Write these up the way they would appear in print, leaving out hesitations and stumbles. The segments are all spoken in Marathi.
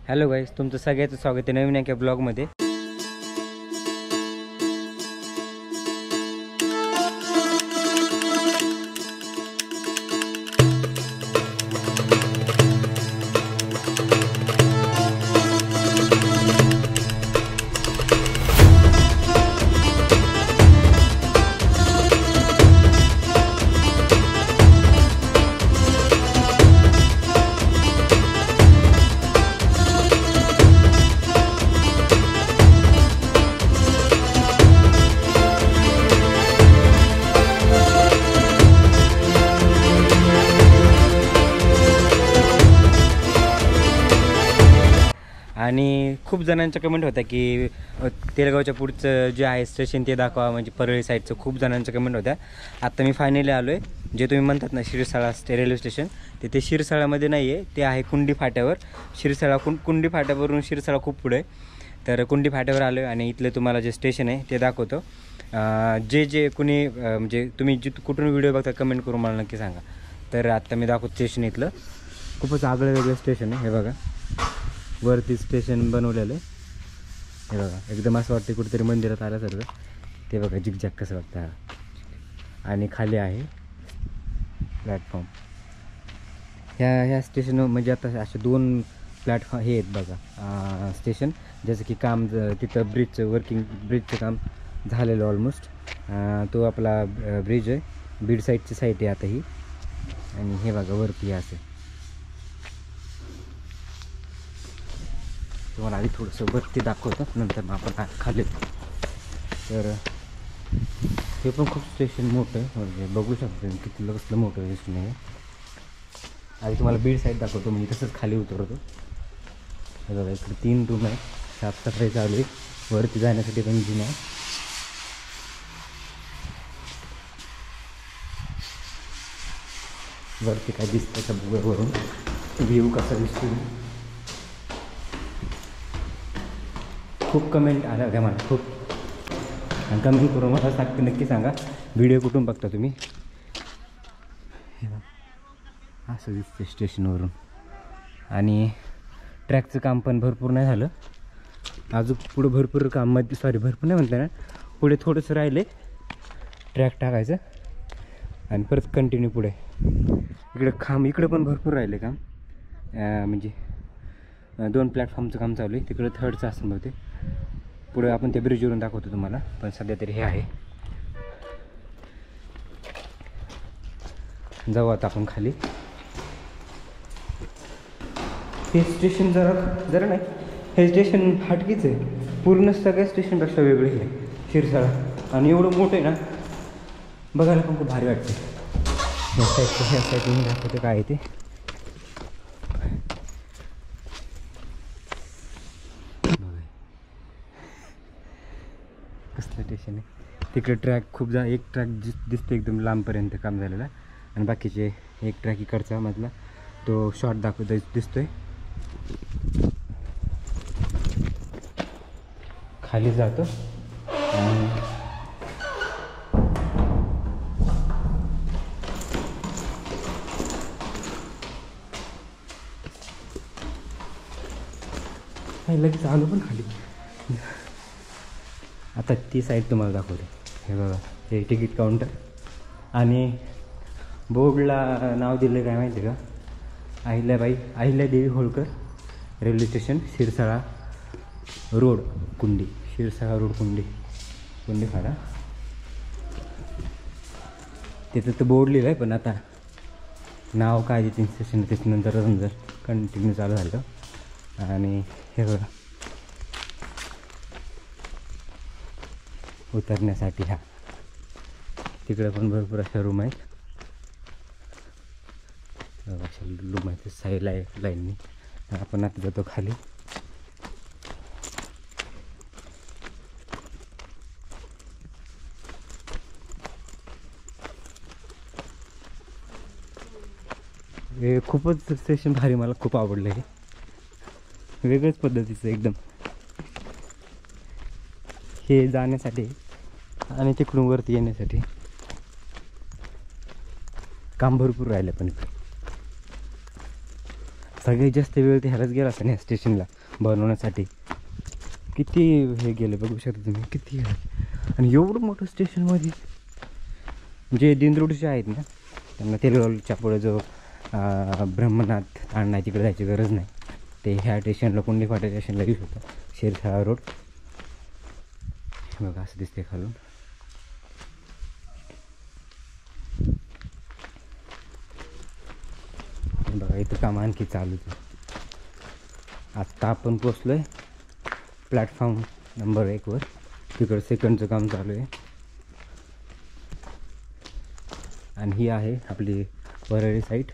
हॅलो गाईस, तुमचं सगळ्याचं स्वागत आहे नवीन एका ब्लॉगमध्ये. आणि खूप जणांचा कमेंट होता की तेलगावच्या पुढचं जे आहे स्टेशन ते दाखवा, म्हणजे परळी साईडचं खूप जणांच्या कमेंट होत्या. आत्ता मी फायनली आलो आहे. जे तुम्ही म्हणतात ना शिरसाळा रेल्वे स्टेशन, ते शिरसाळामध्ये नाही आहे, ते आहे कुंडी फाट्यावर. शिरसाळा कुंडी फाट्यावरून शिरसाळा खूप पुढे आहे. तर कुंडी फाट्यावर आलो आहे आणि इथलं तुम्हाला जे स्टेशन आहे ते दाखवतो. जे कुणी म्हणजे तुम्ही कुठून व्हिडिओ बघता कमेंट करून मला नक्की सांगा. तर आत्ता मी दाखवतो स्टेशन. इथलं खूपच आगळं वेगळं स्टेशन आहे. हे बघा, वरती स्टेशन बनवलेलं आहे. हे बघा, एकदम असं वाटतं कुठेतरी मंदिरात आल्यासारखं. ते बघा झिकझॅक कसं वाटतं. आणि खाली आहे प्लॅटफॉर्म. ह्या स्टेशन म्हणजे आता असे 2 प्लॅटफॉर्म हे आहेत बघा स्टेशन. जसं की काम तिथं ब्रिजचं काम झालेलं ऑलमोस्ट. तो आपला ब्रिज आहे, बीड साईडची साईड आहे आता ही. आणि हे बघा वरती असं. तुम्हाला आधी थोडंसं वरती दाखवतं, नंतर मग आपण खाली. तर हे पण खूप स्टेशन मोठं आहे, म्हणजे बघू शकतो किती कसलं मोठं स्टेशन आहे. आधी तुम्हाला बीड साईड दाखवतो, म्हणजे तसंच खाली उतरतो. हे बघा, इकडे 3 रूम आहे. साफसफाई चालू आहे. वरती जाण्यासाठी पण जिना आहे. वरती काय दिसतं सगळ्यावरून व्ह्यू कसा दिसतो. खूप कमेंट आल्या होत्या मला, खूप. आणि कमेंट करून मला नक्की सांगा व्हिडिओ कुठून बघता तुम्ही. असं दिसतं स्टेशनवरून. आणि ट्रॅकचं काम पण भरपूर नाही झालं अजून. पुढं भरपूर काम भरपूर नाही म्हटलं ना, पुढे थोडंसं राहिले ट्रॅक टाकायचं आणि परत कंटिन्यू पुढे. इकडं पण भरपूर राहिले काम. म्हणजे 2 प्लॅटफॉर्मचं काम चालू आहे. तिकडं 3rdचं असं बघते. पुढे आपण ते ब्रिजवरून दाखवतो तुम्हाला, पण सध्या तरी हे आहे. जाऊ आता आपण खाली. हे स्टेशन जरा नाही, हे स्टेशन हटकीच आहे. पूर्ण सगळ्या स्टेशनपेक्षा वेगळे आहे शिरसाळा. आणि एवढं मोठं आहे ना, बघायला पण खूप भारी वाटते. ह्या साईडून दाखवते काय आहे ते. कसलं स्टेशन आहे. तिकडे ट्रॅक एक ट्रॅक दिसतो एकदम लांबपर्यंत काम झालेला. आणि बाकीचे एक ट्रॅक इकडचा मधला तो शॉर्ट दिसतोय. खाली जातो आणि लगेच आलो पण खाली. आता ती साईड तुम्हाला दाखवते. हे बघा, हे तिकीट काउंटर. आणि बोर्डला नाव दिलं काय माहिती का, Ahilyadevi Holkar railway station, Shirsala road कुंडी. शिरसाळा रोड कुंडी फाडा. तिथं तर बोर्ड लिहिलं आहे, पण आता नाव काय देतील स्टेशन त्याच्यानंतर जर कंटिन्यू चालू झालं. आणि हे बघा, उतरण्यासाठी तिकडे पण भरपूर अशा रूम आहेत. अशा रूम आहेत साईडला लाईननी. आपण आता जातो खाली. हे खूपच स्टेशन भारी, मला खूप आवडलं. हे वेगळ्याच पद्धतीचं एकदम. हे जाण्यासाठी आणि तिकडून वरती येण्यासाठी काम भरपूर राहिलं. पण सगळ्यात जास्त वेळ ते ह्यालाच गेला असं ह्या स्टेशनला बनवण्यासाठी. किती हे गेले बघू शकता तुम्ही, किती आणि एवढं मोठं स्टेशनमध्ये. जे दिंडोरीचे आहेत ना त्यांना तेलगावच्या पुढे जो ब्रह्मनाथ आणणार तिकडे जायची गरज नाही. ते ह्या स्टेशनला कुंडी फाटा स्टेशनला येऊ शकतं. शिरसाळा रोड बघा असं दिसते खालून. बघा इथं काम आणखी चालूच आहे. आत्ता आपण पोचलो आहे प्लॅटफॉर्म नंबर 1 वर. तिकडं सेकंडचं काम चालू आहे. आणि ही आहे आपली वरळी साईट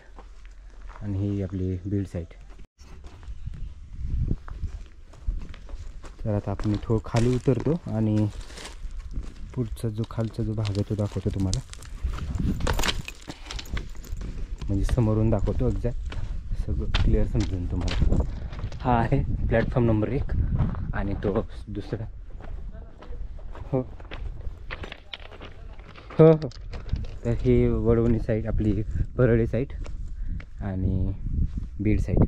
आणि ही आपली बीड साईट. तर आता आपण थोडं खाली उतरतो आणि पुढचा जो खालचा जो भाग आहे तो दाखवतो तुम्हाला. म्हणजे समोरून दाखवतो एक्झॅक्ट, सगळं क्लिअर समजेल तुम्हाला. हा आहे प्लॅटफॉर्म नंबर 1 आणि तो दुसरा. हो हो हो. तर ही वडवणी साईड आपली परळी साईड आणि बीड साईड.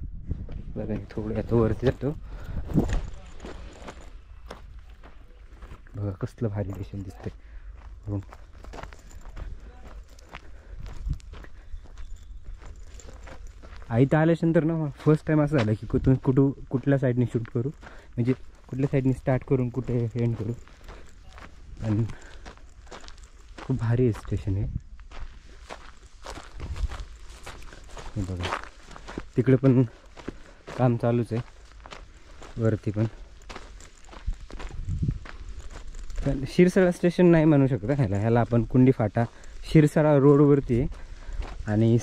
बघा थोडं आता वरती जातो. बघा कसलं भारी स्टेशन दिसतंय. इथं आल्याच्यानंतर ना फर्स्ट टाईम असं झालं की कुठल्या साईडने शूट करू, म्हणजे कुठल्या साईडने स्टार्ट करून कुठे एंड करू. आणि खूप भारी स्टेशन आहे. हे बघा तिकडे पण काम चालूच आहे, वरती पण. शिरसाळा स्टेशन नाही म्हणू शकत ह्याला आपण कुंडी फाटा. शिरसाळा रोडवरती आहे आणि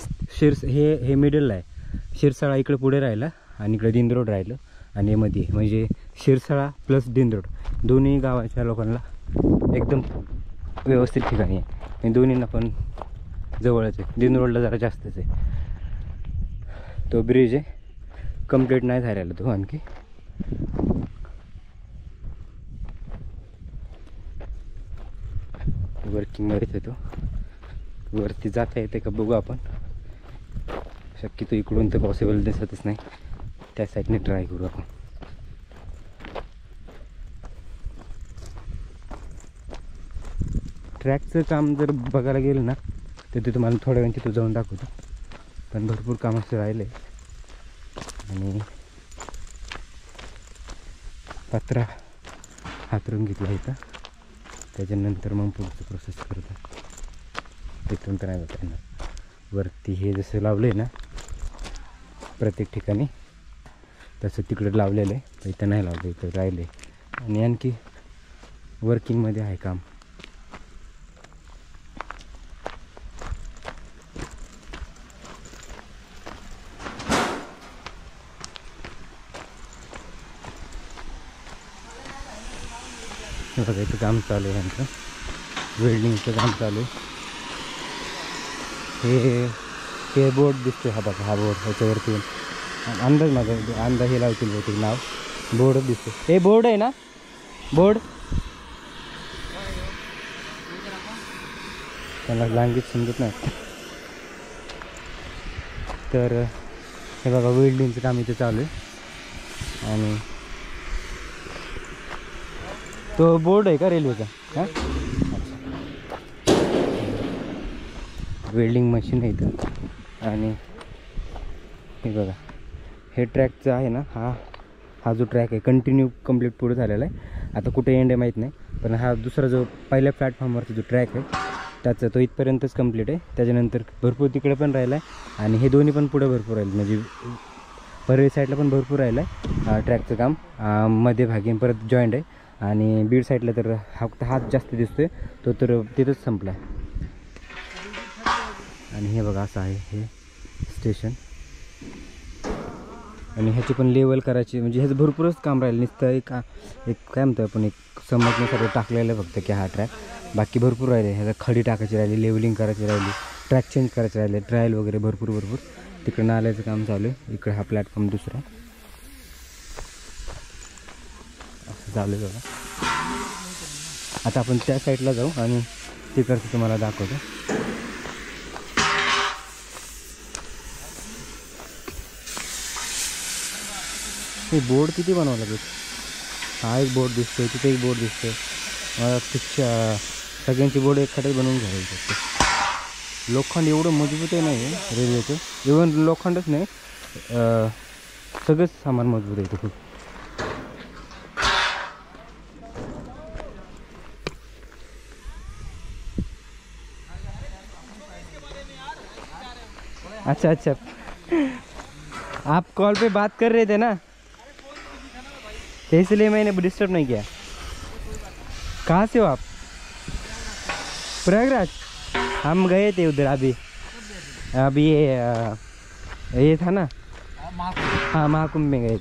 हे मिडलला आहे. शिरसाळा इकडे पुढे राहिला आणि इकडे दिंडोड राहिलं आणि हे मध्ये म्हणजे शिरसाळा प्लस दिंडोड दोन्ही गावाच्या लोकांना एकदम व्यवस्थित ठिकाणी आहे. आणि दोन्हींना पण जवळच आहे. दिंडोडला जरा जास्तच आहे. तो ब्रिज आहे, कंप्लीट नाही झालेला तो आणखी. वर्किंगमध्येच येतो. वरती जाता येते का बघू आपण. शक्यतो इकडून तर पॉसिबल दिसतच नाही, त्या साईडने ट्राय करू आपण. ट्रॅकचं काम जर बघायला गेलं ना तर ते तुम्हाला थोड्या वेळ तिथं जाऊन दाखवतो. पण भरपूर काम असं राहिले आणि पत्रा हातरून घेतला इथं. त्याच्यानंतर मग पुढचं प्रोसेस करतो. तिथून तर नाही जाता येणार. वरती हे जसं लावलं आहे ना प्रत्येक ठिकाणी तसं तिकडं लावलेलं आहे, इथं नाही लावलं, इथं राहिले. आणि आणखी वर्किंगमध्ये आहे काम. बघा इथं काम चालू आहे यांचं, वेल्डिंगचं काम चालू आहे. हे बोर्ड दिसतो, हा बघा हा बोर्ड. ह्याच्यावरती अंदाज माझा अंदाज हे लावतील बहुतेक नाव. बोर्डच दिसतो. हे बोर्ड आहे ना, बोर्ड त्यांना लँग्वेज समजत नाही. तर हे बघा वेल्डिंगचं काम इथे चालू आहे. आणि तो बोर्ड आहे का रेल्वेचा? हां वेल्डिंग मशीन आहे इथं. आणि हे बघा हे ट्रॅकचं आहे ना, हा जो ट्रॅक आहे कंटिन्यू कंप्लीट पुढे झालेला आहे. आता कुठे एंड आहे माहीत नाही, पण हा दुसरा जो पहिल्या प्लॅटफॉर्मवरचा जो ट्रॅक आहे त्याचा तो इथपर्यंतच कंप्लीट आहे. त्याच्यानंतर भरपूर तिकडे पण राहिला आहे आणि हे दोन्ही पण पुढे भरपूर राहील. म्हणजे परळी साईडला पण भरपूर राहिलं आहे ट्रॅकचं काम. मध्ये भागी परत जॉईंट आहे. आणि बीड साईडला तर हात जास्त दिसतोय, तो तर तिथंच संपला आहे. आणि हे बघा असं आहे हे स्टेशन. आणि ह्याची पण लेवल करायची, म्हणजे ह्याचं भरपूरच काम राहिलं. नुसतं एक काय म्हणतो आपण एक समजण्यासाठी टाकलेलं फक्त की हा ट्रॅक. बाकी भरपूर राहिले. ह्याचा खडी टाकायची राहिली, लेवलिंग करायची राहिली, ट्रॅक चेंज करायचे राहिले, ट्रायल वगैरे भरपूर. तिकडं नाल्याचं काम चालू आहे. इकडे हा प्लॅटफॉर्म दुसरा असं चालू आहे बघा. आता आपण त्या साईडला जाऊ आणि तिकडचं तुम्हाला दाखवतो. हे बोर्ड किती बनावं लागेल. हा एक बोर्ड दिसतोय, तिथे एक बोर्ड दिसतोय. सगळ्यांची बोर्ड एखाद्याच बनवून घ्यावी शकते. लोखंड एवढं मजबूत आहे नाही रेल्वेचं. इव्हन लोखंडच नाही, सगळंच सामान मजबूत आहे खूप. अच्छा अच्छा, आप कॉल पे बात कर रहे थे ना, इसलिए मैंने डिस्टर्ब नहीं किया. कहाँ से हो आप? प्रयागराज. हम गए थे उधर अभी ये था ना. हाँ, महाकुंभ में गए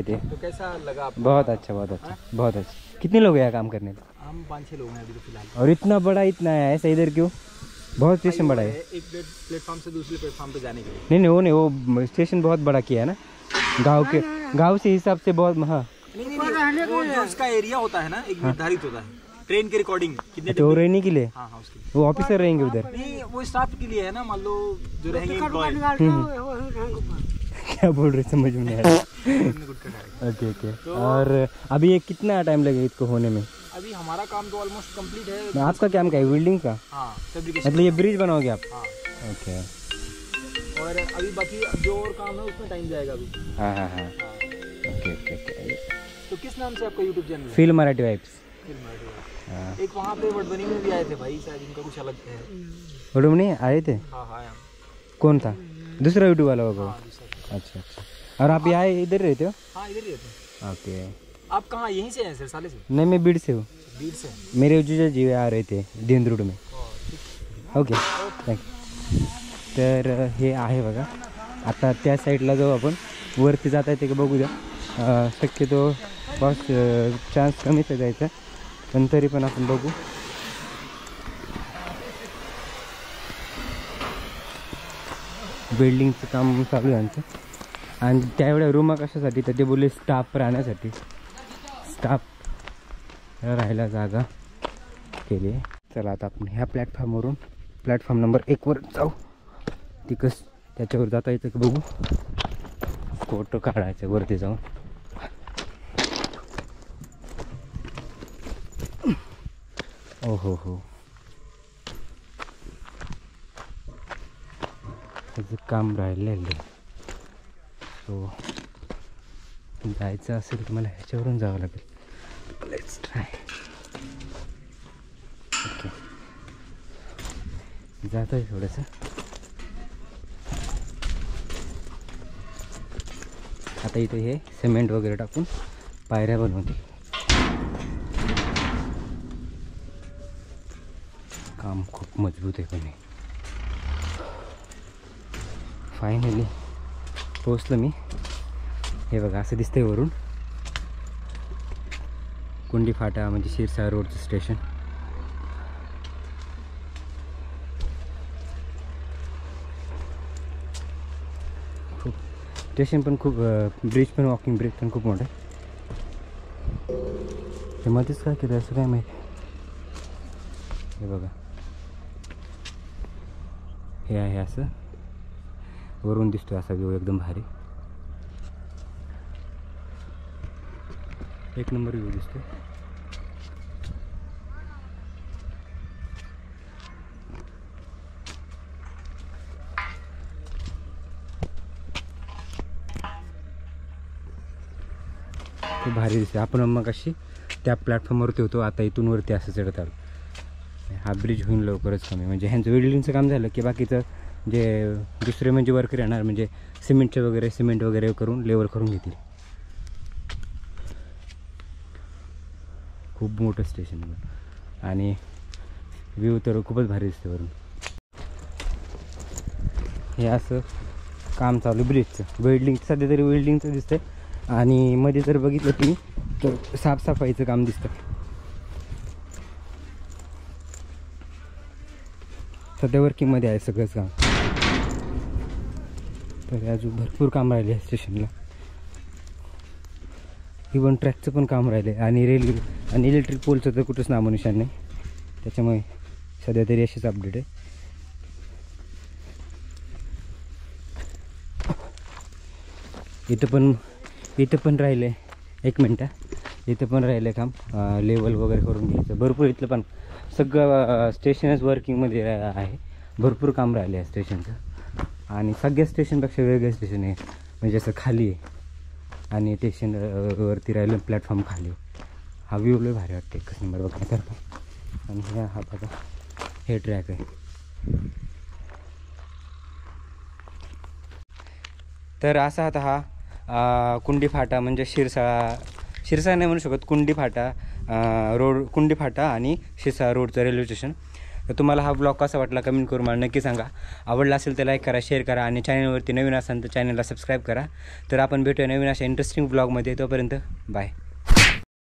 थे. तो कैसा लगा आपको? बहुत अच्छा, बहुत अच्छा, बहुत अच्छा. कितने लोग हैं काम करने? हम 5-6 लोग हैं अभी तो फिलहाल. और इतना बड़ा इतना है ऐसा इधर क्यों? बहुत स्टेशन बड़ा है. एक प्लेटफॉर्म से दूसरे प्लेटफॉर्म पे जाने के लिए. नहीं, वो स्टेशन बहुत बड़ा किया है ना, गांव से हिसाब से बहुत. हाँ, नहीं, वो जो उसका एरिया होता है ना, एक निर्धारित होता है ट्रेन के रिकॉर्डिंग कितने. तो रहने के लिए? हाँ, उसके लिए. वो ऑफिसर रहेंगे उधर? नहीं, वो स्टाफ के लिए है ना, मान लो जो रहेंगे एम्प्लॉय. क्या बोल रहे समझ में नहीं आ रहा. ओके. और अभी ये कितना टाइम लगेगा इसको होने में? अभी हमारा काम तो ऑलमोस्ट कंप्लीट है. आपका काम क्या है? बिल्डिंग का? हाँ, फैब्रिकेशन. मतलब ये ब्रिज बनाओगे आप? हाँ. ओके. और अभी बाकी जो और काम है उसमें टाइम जाएगा अभी. हाँ. ओके. तो किस नाम से आपका यूट्यूब चैनल है? Film Marathi vibes. एक वहाँ पे वडबनी में भी आए थे भाई, शायद इनका कुछ अलग है. वडबनी आए थे? हाँ. कौन था? दूसरा यूट्यूब वाला होगा? हाँ, दूसरा. अच्छा. और आप यहाँ इधर रहते हो? हाँ, इधर ही रहते हैं. ओके. आप कहाँ, यहीं से हैं सर, साले से? नहीं, मैं बीड़ से हूँ. बीड़ से? मेरे जीजा जी आ रहे थे देंद्रुड में. Okay, thank you. तर हे आहे बघा. आता त्या साईडला जाऊ आपण. वरती जाता येते का बघू द्या. शक्यतो बस चान्स कमीच आहे जायचा, पण तरी पण आपण बघू. बिल्डिंगचं काम चालू आहे आमचं. आणि त्यावेळेला रूमा कशासाठी तर ते बोलले स्टाफ राहण्यासाठी. स्टाफ राहायला जागा केली. चला आता आपण ह्या प्लॅटफॉर्मवरून प्लॅटफॉर्म नंबर 1वर जाऊ. तिकस त्याच्यावर जाता येतं की बघू. फोटो काढायचं वरती जाऊन. हो. त्याचं काम राहिलेलं. सो जायचं असेल तर मला ह्याच्यावरून जावं लागेल. Let's try. ओके, जात आहे थोडंसं. आता इथे हे सिमेंट वगैरे टाकून पायऱ्या बनवते. काम खूप मजबूत आहे. पण फायनली पोचलो मी. हे बघा असं दिसतंय वरून. कुंडी फाटा म्हणजे शिरसाळ रोडचं स्टेशन. खूप स्टेशन पण खूप, ब्रिज पण, वॉकिंग ब्रिज पण खूप मोठं आहे. ते मध्येच काय केलं असं काय माहिती. हे बघा, हे आहे असं वरून दिसतोय असा व्ह्यू एकदम भारी. एक नंबर व्ह्यू दिसतोय. खूप भारी दिसते. आपण मग अशी त्या प्लॅटफॉर्मवरती होतो, आता इथून वरती असं चढत आलो. हा ब्रिज होईल लवकरच कमी. म्हणजे ह्यांचं बिल्डिंगचं काम झालं की बाकीचं जे दुसरे म्हणजे वर्कर येणार, म्हणजे सिमेंट वगैरे करून लेवल करून घेतील. खूप मोठं स्टेशन आणि व्ह्यू तर खूपच भारी दिसते वरून. हे असं काम चालू ब्रिजचं. वेल्डिंग सध्या तरी वेल्डिंगचं दिसतंय. आणि मध्ये जर बघितलं तुम्ही तर साफसफाईचं काम दिसतं. सध्या वर्किंगमध्ये आहे सगळंच काम. तर अजून भरपूर काम राहिले आहे स्टेशनला. इवन ट्रॅकचं पण काम राहिले आणि रेल्वे आणि इलेक्ट्रिक पोलचं तर कुठंच नामोनिशाण नाही. त्याच्यामुळे सध्या तरी अशीच अपडेट आहे. इथं पण इथं पण राहिलं आहे, 1 मिनटं, इथं पण राहिलं आहे काम, लेवल वगैरे करून घ्यायचं भरपूर. इथलं पण सगळं स्टेशनच वर्किंगमध्ये आहे, भरपूर काम राहिले आहे स्टेशनचं. आणि सगळ्या स्टेशनपेक्षा वेगळं स्टेशन आहे, म्हणजे असं खाली आहे आणि स्टेशन वरती राहिलं, प्लॅटफॉर्म खाली. हा व्ह्यू लय भारी वाटते, एकच नंबर बघण्यासारखा. आणि हा बघा, हे ट्रॅक आहे. तर असा आता हा कुंडी फाटा, म्हणजे शिरसाळा नाही म्हणू शकत, कुंडी फाटा रोड, कुंडी फाटा आणि शिरसाळा रोडचं रेल्वे स्टेशन. तर तुम्हाला हा ब्लॉग कसा वाटला कमेंट करून मला नक्की सांगा. आवडला असेल तर लाईक करा, शेअर करा आणि चॅनलवरती नवीन असाल तर चॅनलला सबस्क्राईब करा. तर आपण भेटूया नवीन अशा इंटरेस्टिंग ब्लॉगमध्ये. तोपर्यंत बाय.